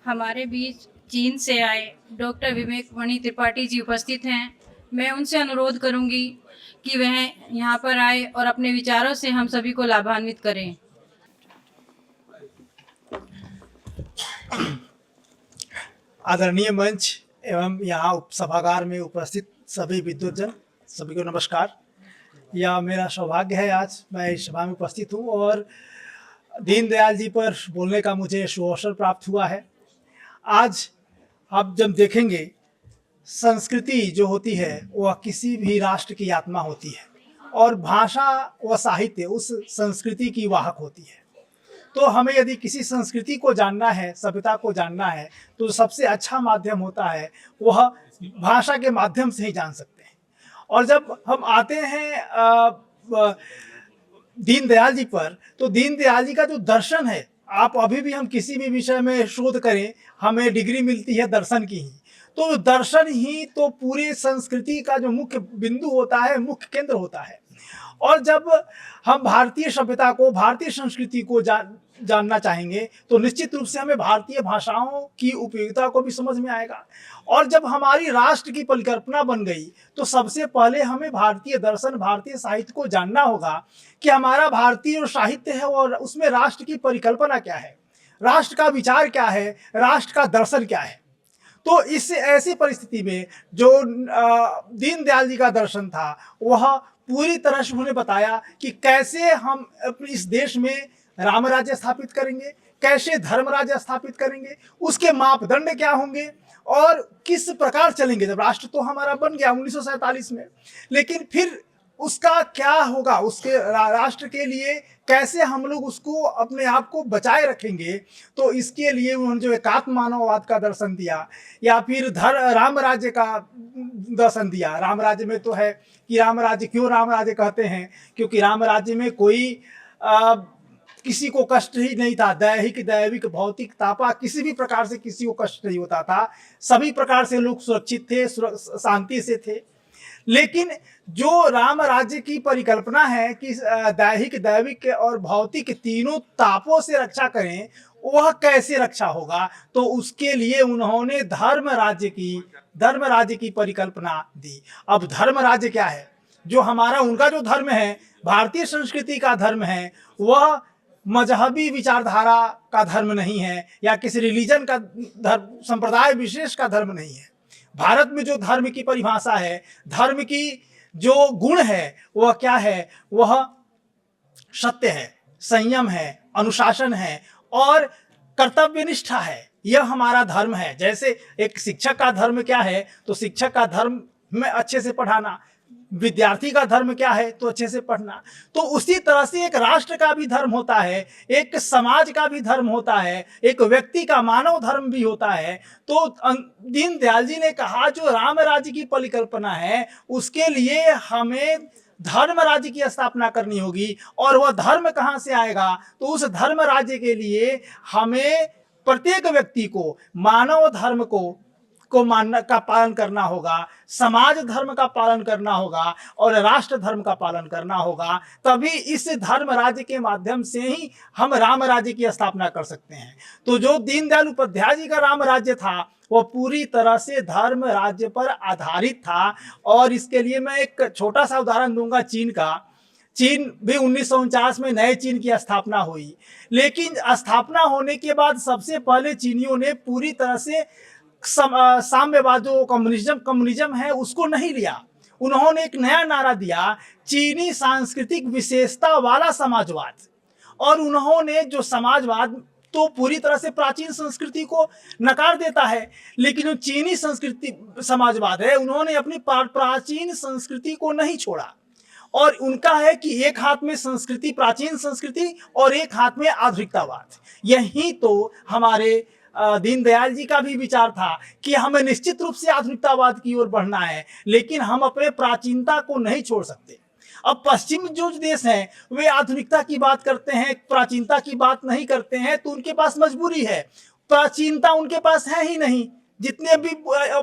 हमारे बीच चीन से आए डॉक्टर विवेक मणि त्रिपाठी जी उपस्थित हैं। मैं उनसे अनुरोध करूंगी कि वह यहाँ पर आए और अपने विचारों से हम सभी को लाभान्वित करें। आदरणीय मंच एवं यहाँ सभागार में उपस्थित सभी विद्वतजन, सभी को नमस्कार। यह मेरा सौभाग्य है, आज मैं इस सभा में उपस्थित हूँ और दीनदयाल जी पर बोलने का मुझे सुअवसर प्राप्त हुआ है। आज आप जब देखेंगे, संस्कृति जो होती है वह किसी भी राष्ट्र की आत्मा होती है और भाषा व साहित्य उस संस्कृति की वाहक होती है। तो हमें यदि किसी संस्कृति को जानना है, सभ्यता को जानना है, तो सबसे अच्छा माध्यम होता है वह भाषा के माध्यम से ही जान सकते हैं। और जब हम आते हैं दीनदयाल जी पर, तो दीनदयाल जी का जो दर्शन है, आप अभी भी हम किसी भी विषय में शोध करें, हमें डिग्री मिलती है दर्शन की ही। तो दर्शन ही तो पूरी संस्कृति का जो मुख्य बिंदु होता है, मुख्य केंद्र होता है। और जब हम भारतीय सभ्यता को, भारतीय संस्कृति को जानना चाहेंगे, तो निश्चित रूप से हमें भारतीय भाषाओं की उपयोगिता को भी समझ में आएगा। और जब हमारी राष्ट्र की परिकल्पना बन गई, तो सबसे पहले हमें भारतीय दर्शन, भारतीय साहित्य को जानना होगा कि हमारा भारतीय जो साहित्य है और उसमें राष्ट्र की परिकल्पना क्या है, राष्ट्र का विचार क्या है, राष्ट्र का दर्शन क्या है। तो इस ऐसी परिस्थिति में जो दीनदयाल जी का दर्शन था, वह पूरी तरह से उन्होंने बताया कि कैसे हम इस देश में राम राज्य स्थापित करेंगे, कैसे धर्म राज्य स्थापित करेंगे, उसके मापदंड क्या होंगे और किस प्रकार चलेंगे। जब राष्ट्र तो हमारा बन गया 1947 में, लेकिन फिर उसका क्या होगा, उसके राष्ट्र के लिए कैसे हम लोग उसको अपने आप को बचाए रखेंगे। तो इसके लिए उन्होंने जो एकात्म मानववाद का दर्शन दिया, या फिर राम राज्य का दर्शन दिया। राम राज्य में तो है कि राम राज्य, क्यों राम राज्य कहते हैं, क्योंकि राम राज्य में कोई किसी को कष्ट ही नहीं था। दैहिक, दैविक, भौतिक, तापा, किसी भी प्रकार से किसी को कष्ट नहीं होता था। सभी प्रकार से लोग सुरक्षित थे, शांति से थे। लेकिन जो राम राज्य की परिकल्पना है कि दैहिक, दैविक और भौतिक तीनों तापों से रक्षा करें, वह कैसे रक्षा होगा। तो उसके लिए उन्होंने धर्म राज्य की परिकल्पना दी। अब धर्म राज्य क्या है? जो हमारा, उनका जो धर्म है, भारतीय संस्कृति का धर्म है, वह मजहबी विचारधारा का धर्म नहीं है, या किसी रिलीजन का धर्म, संप्रदाय विशेष का धर्म नहीं है। भारत में जो धर्म की परिभाषा है, धर्म की जो गुण है, वह क्या है? वह सत्य है, संयम है, अनुशासन है और कर्तव्यनिष्ठा है। यह हमारा धर्म है। जैसे एक शिक्षक का धर्म क्या है, तो शिक्षक का धर्म में अच्छे से पढ़ाना। विद्यार्थी का धर्म क्या है, तो अच्छे से पढ़ना। तो उसी तरह से एक राष्ट्र का भी धर्म होता है, एक समाज का भी धर्म होता है, एक व्यक्ति का मानव धर्म भी होता है। तो दीनदयाल जी ने कहा, जो राम राज्य की परिकल्पना है, उसके लिए हमें धर्म राज्य की स्थापना करनी होगी। और वह धर्म कहाँ से आएगा? तो उस धर्म राज्य के लिए हमें प्रत्येक व्यक्ति को मानव धर्म को मानना का पालन करना होगा, समाज धर्म का पालन करना होगा और राष्ट्र धर्म का पालन करना होगा। तभी इस धर्म राज्य के माध्यम से ही हम राम राज्य की स्थापना कर सकते हैं। तो जो दीनदयाल उपाध्याय जी का राम राज्य था, वो पूरी तरह से धर्म राज्य पर आधारित था। और इसके लिए मैं एक छोटा सा उदाहरण दूंगा चीन का। चीन भी 1949 में नए चीन की स्थापना हुई, लेकिन स्थापना होने के बाद सबसे पहले चीनियों ने पूरी तरह से साम्यवाद, जो कम्युनिज्म है, उसको नहीं लिया। उन्होंने एक नया नारा दिया, चीनी सांस्कृतिक विशेषता वाला समाजवाद। और उन्होंने जो समाजवाद तो पूरी तरह से प्राचीन संस्कृति को नकार देता है, लेकिन जो चीनी संस्कृति समाजवाद है, उन्होंने अपनी प्राचीन संस्कृति को नहीं छोड़ा। और उनका है कि एक हाथ में संस्कृति, प्राचीन संस्कृति, और एक हाथ में आधुनिकतावाद। यही तो हमारे दीनदयाल जी का भी विचार था कि हमें निश्चित रूप से आधुनिकतावाद की ओर बढ़ना है, लेकिन हम अपने प्राचीनता को नहीं छोड़ सकते। अब पश्चिम जो देश हैं, वे आधुनिकता की बात करते हैं, प्राचीनता की बात नहीं करते हैं, तो उनके पास मजबूरी है। प्राचीनता उनके पास है ही नहीं। जितने भी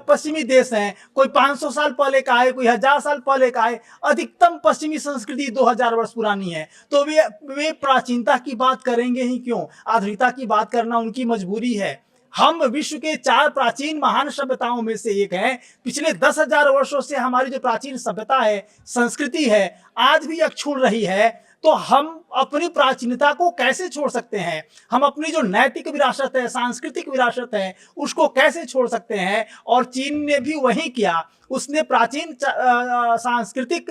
पश्चिमी देश हैं, कोई 500 साल पहले का है, कोई 1000 साल पहले का है, अधिकतम पश्चिमी संस्कृति 2000 वर्ष पुरानी है। तो वे प्राचीनता की बात करेंगे ही क्यों? आधुनिकता की बात करना उनकी मजबूरी है। हम विश्व के 4 प्राचीन महान सभ्यताओं में से एक हैं। पिछले 10,000 वर्षों से हमारी जो प्राचीन सभ्यता है, संस्कृति है, आज भी अक्षुण्ण रही है। तो हम अपनी प्राचीनता को कैसे छोड़ सकते हैं? हम अपनी जो नैतिक विरासत है, सांस्कृतिक विरासत है, उसको कैसे छोड़ सकते हैं? और चीन ने भी वही किया। उसने प्राचीन सांस्कृतिक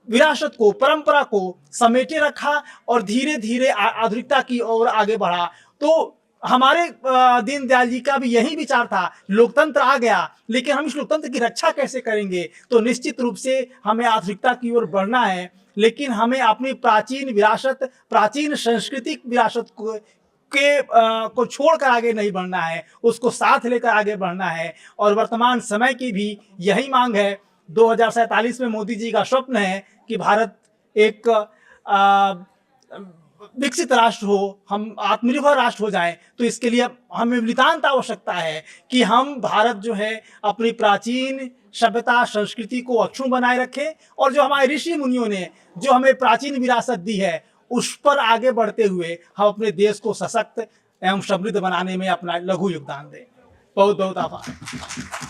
विरासत को, परंपरा को समेटे रखा और धीरे धीरे आधुनिकता की ओर आगे बढ़ा। तो हमारे दीनदयाल जी का भी यही विचार था। लोकतंत्र आ गया, लेकिन हम इस लोकतंत्र की रक्षा कैसे करेंगे? तो निश्चित रूप से हमें आधुनिकता की ओर बढ़ना है, लेकिन हमें अपनी प्राचीन विरासत, प्राचीन सांस्कृतिक विरासत को छोड़कर आगे नहीं बढ़ना है, उसको साथ लेकर आगे बढ़ना है। और वर्तमान समय की भी यही मांग है। 2047 में मोदी जी का स्वप्न है कि भारत एक विकसित राष्ट्र हो, हम आत्मनिर्भर राष्ट्र हो जाएं। तो इसके लिए हमें नितांत आवश्यकता है कि हम भारत जो है अपनी प्राचीन सभ्यता, संस्कृति को अक्षुण्ण बनाए रखें, और जो हमारे ऋषि मुनियों ने जो हमें प्राचीन विरासत दी है, उस पर आगे बढ़ते हुए हम अपने देश को सशक्त एवं समृद्ध बनाने में अपना लघु योगदान दें। बहुत बहुत आभार।